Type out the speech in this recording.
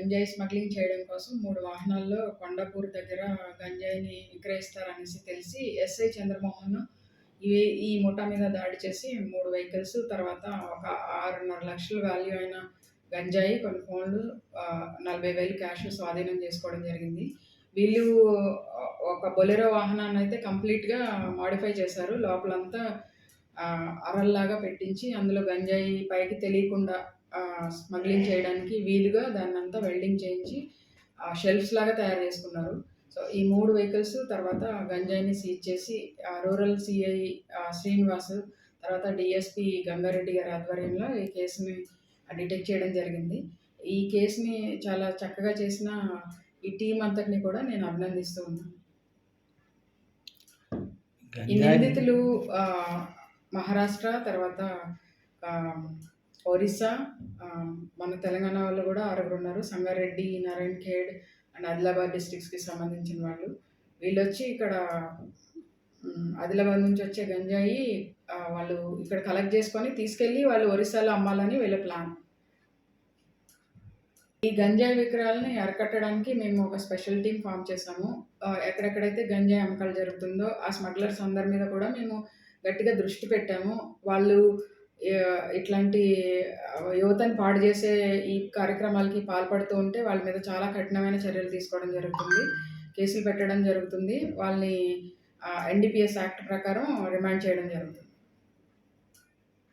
గంజాయి స్మగ్లింగ్ చేయడం కోసం 3 వాహనాల్లో కొండాపూర్ దగ్గర గంజాయిని విక్రయిస్తారనేసి తెలిసి ఎస్ఐ చంద్రమోహన్ ఈ ముఠా మీద దాడి చేసి 3 వెహికల్స్, తర్వాత ఒక 6.5 లక్షల వాల్యూ అయిన గంజాయి, కొన్ని ఫోన్లు, 40,000 క్యాష్ స్వాధీనం చేసుకోవడం జరిగింది. వీళ్ళు ఒక బొలెరో వాహనాన్నయితే కంప్లీట్‌గా మోడిఫై చేశారు. లోపలంతా అరల్లాగా పెట్టించి అందులో గంజాయి పైకి తెలియకుండా స్మగ్లింగ్ చేయడానికి వీలుగా దాన్నంతా వెల్డింగ్ చేయించి షెల్ఫ్స్ లాగా తయారు చేసుకున్నారు. సో, ఈ 3 వెహికల్స్ తర్వాత గంజాయిని సీజ్ చేసి రూరల్ సీఐ శ్రీనివాస్, తర్వాత డీఎస్పీ గంగారెడ్డి గారి ఆధ్వర్యంలో ఈ కేసుని డిటెక్ట్ చేయడం జరిగింది. ఈ కేసుని చాలా చక్కగా చేసిన ఈ టీమ్ అంతటిని కూడా నేను అభినందిస్తూ ఉన్నాను. ఈ నిందితులు మహారాష్ట్ర, తర్వాత ఒరిస్సా, మన తెలంగాణ వాళ్ళు కూడా 6 ఉన్నారు. సంగారెడ్డి, నారాయణ్ ఖేడ్ అండ్ ఆదిలాబాద్ డిస్ట్రిక్ట్స్‌కి సంబంధించిన వాళ్ళు. వీళ్ళొచ్చి ఇక్కడ ఆదిలాబాద్ నుంచి వచ్చే గంజాయి వాళ్ళు ఇక్కడ కలెక్ట్ చేసుకొని తీసుకెళ్ళి వాళ్ళు ఒరిస్సాలో అమ్మాలని వీళ్ళ ప్లాన్. ఈ గంజాయి విక్రయాలని అరికట్టడానికి మేము ఒక స్పెషల్ టీమ్ ఫామ్ చేశాము. ఎక్కడెక్కడైతే గంజాయి అమ్మకాలు జరుగుతుందో ఆ స్మగ్లర్స్ అందరి మీద కూడా మేము గట్టిగా దృష్టి పెట్టాము. వాళ్ళు ఇట్లాంటి యువతని పాడు చేసే ఈ కార్యక్రమాలకి పాల్పడుతూ ఉంటే వాళ్ళ మీద చాలా కఠినమైన చర్యలు తీసుకోవడం జరుగుతుంది. కేసులు పెట్టడం జరుగుతుంది. వాళ్ళని ఎన్‌డీపీఎస్ యాక్ట్ ప్రకారం రిమాండ్ చేయడం జరుగుతుంది.